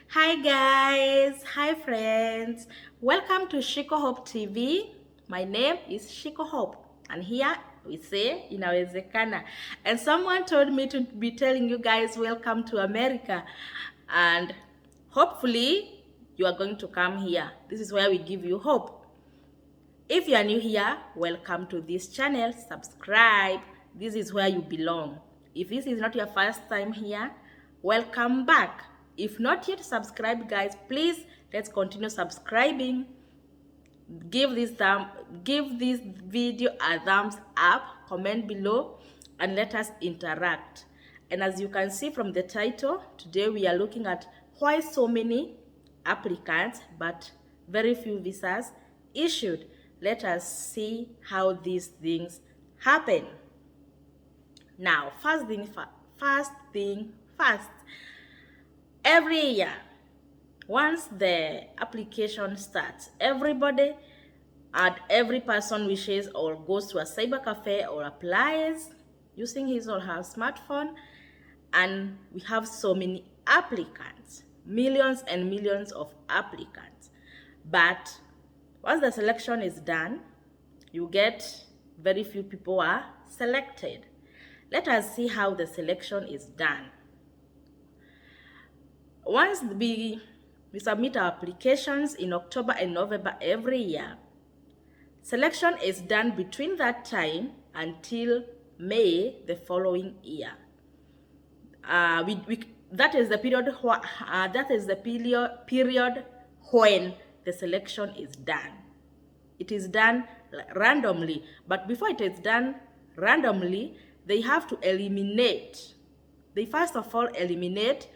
Hi guys, hi friends. Welcome to Shiko Hope TV. My name is Shiko Hope, and here we say inawezekana. And someone told me to be telling you guys welcome to America, and hopefully you are going to come here. This is where we give you hope. If you are new here, welcome to this channel. Subscribe. This is where you belong. If this is not your first time here, welcome back. If not yet subscribed, guys, please let's continue subscribing. Give this video a thumbs up, comment below, and let us interact. And as you can see from the title, today we are looking at why so many applicants but very few visas issued. Let us see how these things happen. Now, first thing first. Every year, once the application starts, everybody and every person wishes or goes to a cyber cafe or applies using his or her smartphone, and we have so many applicants, millions and millions of applicants. But once the selection is done, you get very few people are selected. Let us see how the selection is done. Once we submit our applications in October and November every year, selection is done between that time until May the following year. That is the period when the selection is done. It is done randomly, but before it is done randomly, they have to eliminate. They first of all eliminate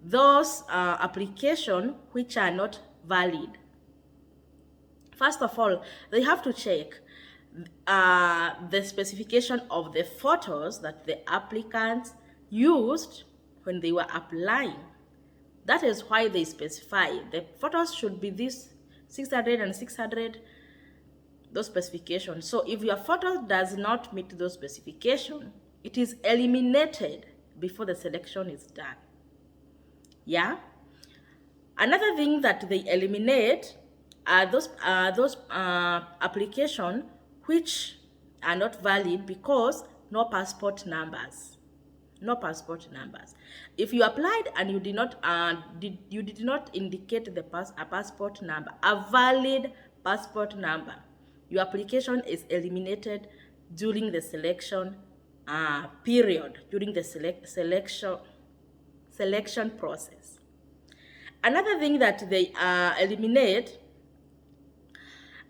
those applications which are not valid. First of all, they have to check the specification of the photos that the applicants used when they were applying. That is why they specify the photos should be this 600 and 600, those specifications. So if your photo does not meet those specifications, it is eliminated before the selection is done. Yeah. Another thing that they eliminate are those applications which are not valid because no passport numbers. No passport numbers. If you applied and you did not indicate a passport number, a valid passport number, your application is eliminated during the selection period, during the selection process. Another thing that they eliminate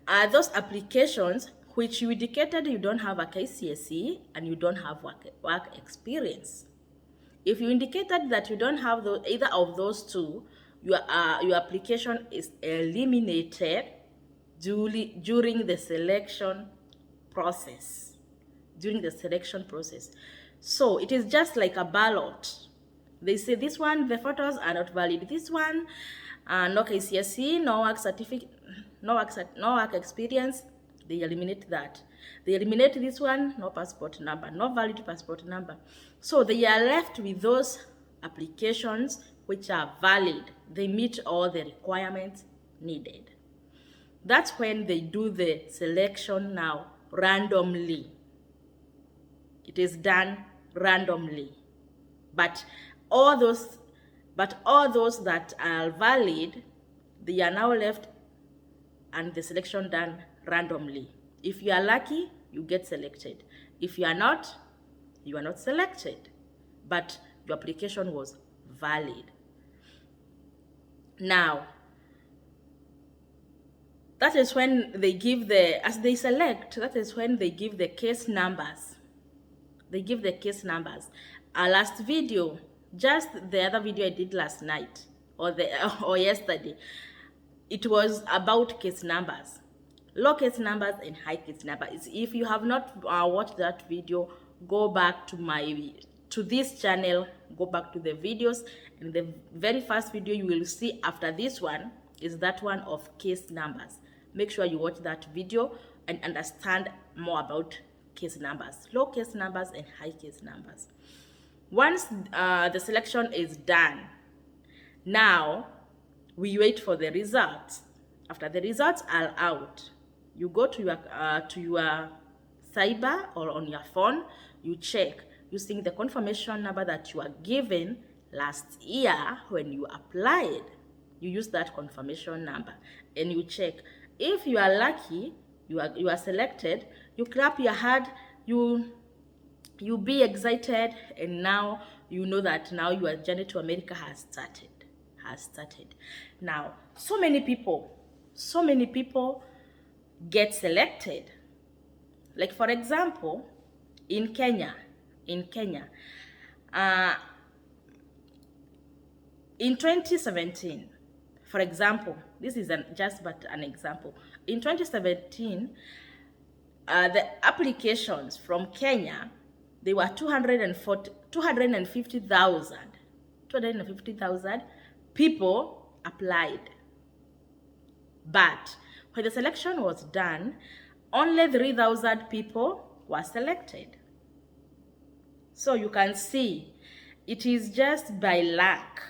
are those applications which you indicated you don't have a KCSE and you don't have work experience. If you indicated that you don't have either of those two, your application is eliminated during the selection process. During the selection process. So it is just like a ballot. They say this one, the photos are not valid. This one, no KCSE, no work certificate, no work experience. They eliminate that. They eliminate this one, no passport number, no valid passport number. So they are left with those applications which are valid. They meet all the requirements needed. That's when they do the selection now randomly. It is done randomly. But all those that are valid, they are now left and the selection done randomly. If you are lucky, you get selected. If you are not selected. But your application was valid. Now, that is when they give that is when they give the case numbers. They give the case numbers. Last video, just the other video I did last night or yesterday, it was about case numbers, low case numbers and high case numbers. If you have not watched that video, go back to this channel, go back to the videos, and the very first video you will see after this one is that one of case numbers. Make sure you watch that video and understand more about case numbers, low case numbers and high case numbers. Once the selection is done, Now, we wait for the results. After the results are out, you go to your cyber or on your phone, you check using the confirmation number that you are given last year when you applied. You use that confirmation number and you check. If you are lucky, you are selected, you clap your hand, you be excited, and now you know that now your journey to America has started. Now, so many people get selected. Like for example, in Kenya, uh, in 2017, for example, this is just but an example. In 2017, the applications from Kenya, they were 250,000 people applied. But when the selection was done, only 3,000 people were selected. So you can see, it is just by luck.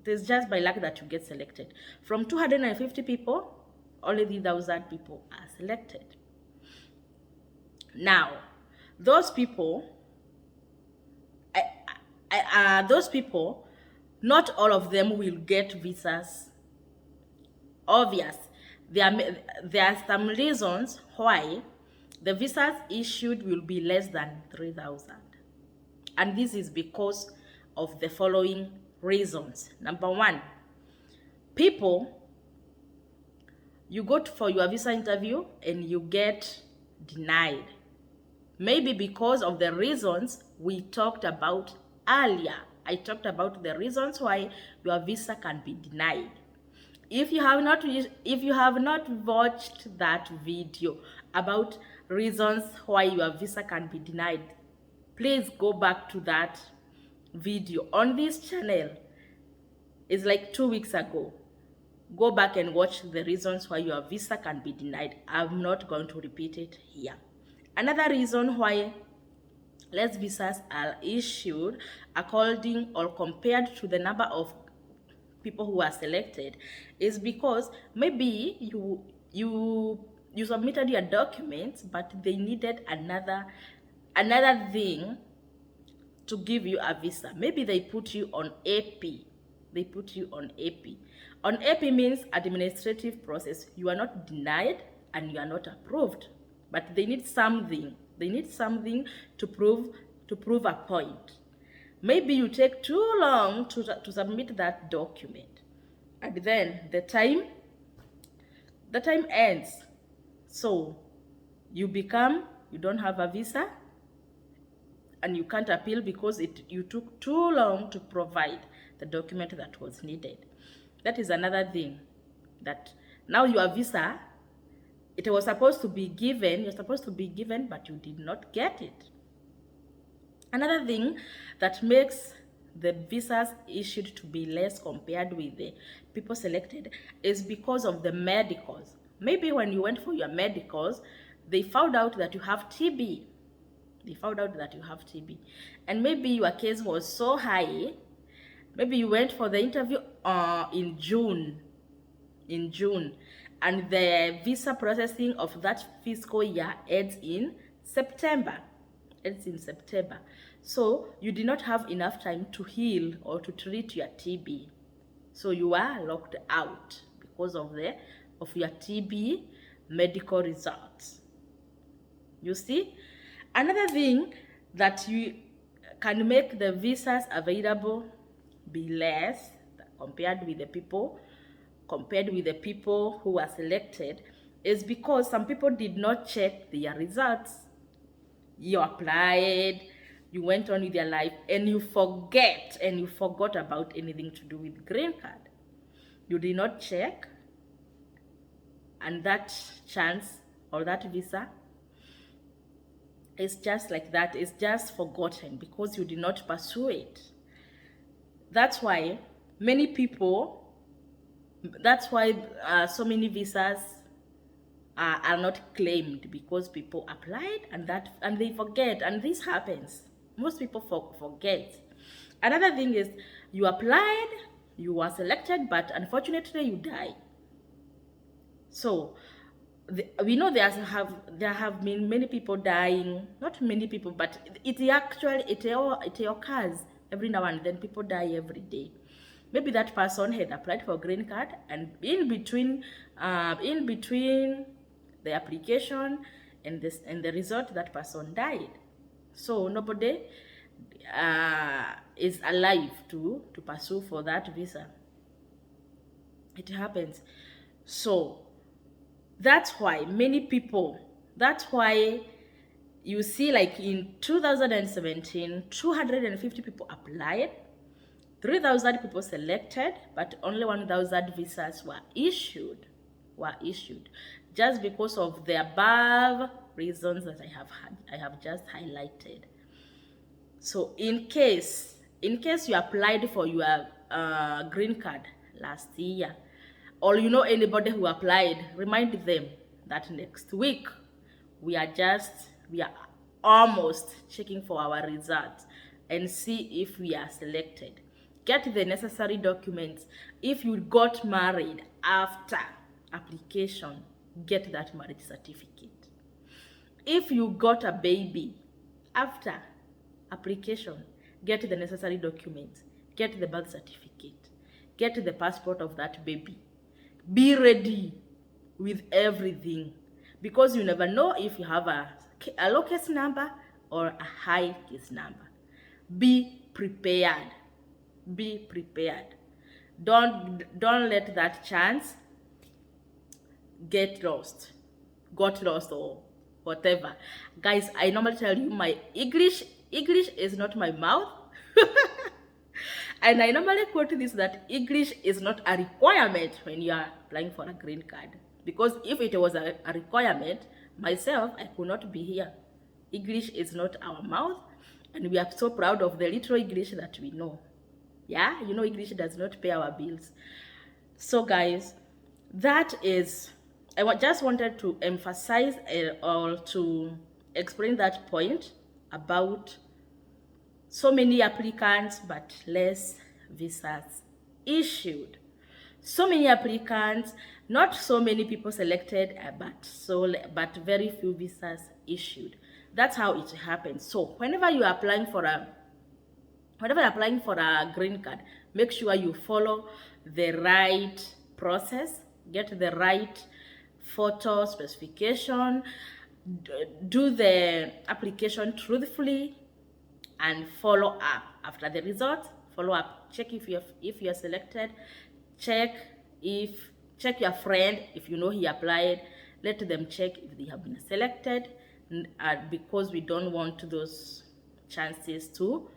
It is just by luck that you get selected. From 250 people, only 3,000 people are selected. Now, those people, not all of them will get visas. Obvious. There are some reasons why the visas issued will be less than 3,000. And this is because of the following reasons. Number one, people, you go for your visa interview and you get denied. Maybe because of the reasons we talked about earlier. I talked about the reasons why your visa can be denied. If you have not watched that video about reasons why your visa can be denied, please go back to that video on this channel. It's like 2 weeks ago. Go back and watch the reasons why your visa can be denied. I'm not going to repeat it here. Another reason why less visas are issued according or compared to the number of people who are selected is because maybe you submitted your documents, but they needed another thing to give you a visa. Maybe they put you on AP. On AP means administrative process. You are not denied and you are not approved, but they need something. To prove a point. Maybe you take too long to submit that document, and then the time ends. So you don't have a visa, and you can't appeal because you took too long to provide the document that was needed. That is another thing, that now your visa, it was supposed to be given, but you did not get it. Another thing that makes the visas issued to be less compared with the people selected is because of the medicals. Maybe when you went for your medicals, they found out that you have TB. And maybe your case was so high. Maybe you went for the interview in June, and the visa processing of that fiscal year ends in September. So you did not have enough time to heal or to treat your TB. So you are locked out because of your TB medical results. You see? Another thing that you can make the visas available be less compared with the people who are selected is because some people did not check their results. You applied, you went on with your life, and you forgot about anything to do with green card. You did not check, and that chance or that visa is just like that. It's just forgotten because you did not pursue it. That's why so many visas are not claimed, because people applied and they forget, and this happens. Most people forget. Another thing is you applied, you were selected, but unfortunately you die. So we know there have been many people dying, not many people, but it occurs every now and then. People die every day. Maybe that person had applied for a green card, and in between the application and the result, that person died. So nobody is alive to pursue for that visa. It happens. So that's why you see, like in 2017, 250 people applied, 3,000 people selected, but only 1,000 visas were issued, just because of the above reasons that I have just highlighted. So in case you applied for your green card last year, or you know anybody who applied, remind them that next week we are almost checking for our results and see if we are selected. Get the necessary documents. If you got married after application, get that marriage certificate. If you got a baby after application, get the necessary documents. Get the birth certificate. Get the passport of that baby. Be ready with everything, because you never know if you have a low case number or a high case number. Be prepared. Be prepared. Don't let that chance got lost or whatever. Guys, I normally tell you my English is not my mouth. And I normally quote this, that English is not a requirement when you are applying for a green card. Because if it was a requirement, myself, I could not be here. English is not our mouth, and we are so proud of the little English that we know. Yeah, you know, English does not pay our bills. So guys, that is, I just wanted to emphasize or to explain that point about so many applicants but less visas issued. So many applicants, not so many people selected, but very few visas issued. That's how it happens. So whenever you're applying for a green card, make sure you follow the right process, get the right photo specification, do the application truthfully, and follow up after the result. Follow up, check if you're selected, check your friend if you know he applied. Let them check if they have been selected, because we don't want those chances to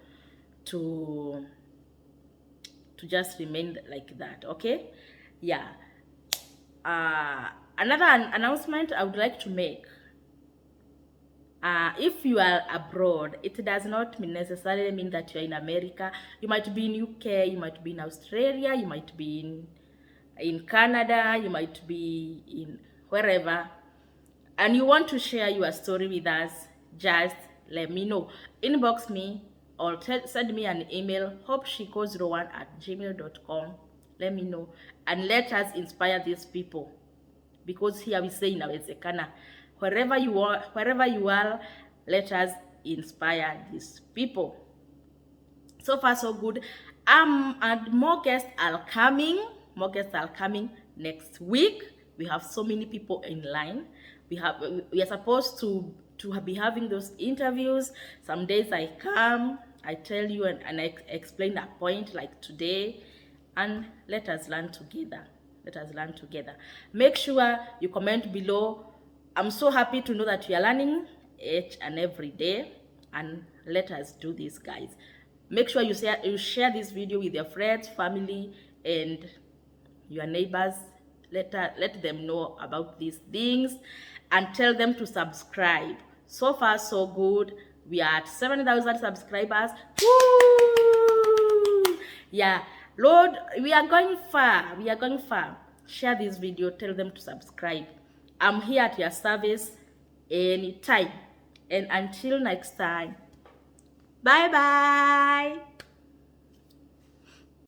just remain like that. Okay, yeah. Another announcement I would like to make. If you are abroad, it does not necessarily mean that you're in America. You might be in UK, you might be in Australia, you might be in Canada, you might be in wherever, and you want to share your story with us, just let me know. Inbox me or send me an email, hopeshiko01@gmail.com. Let me know, and let us inspire these people, because here we say inawezekana. Wherever you are, let us inspire these people. So far so good. And more guests are coming next week. We have so many people in line. We are supposed to be having those interviews. Some days I come, I tell you, and I explain a point like today, and let us learn together. Make sure you comment below. I'm so happy to know that you are learning each and every day, and let us do this, guys. Make sure you share this video with your friends, family, and your neighbors. Let them know about these things, and tell them to subscribe. So far so good. We are at 7,000 subscribers. Woo! Yeah, Lord, we are going far. Share this video, tell them to subscribe. I'm here at your service anytime. And until next time, bye bye.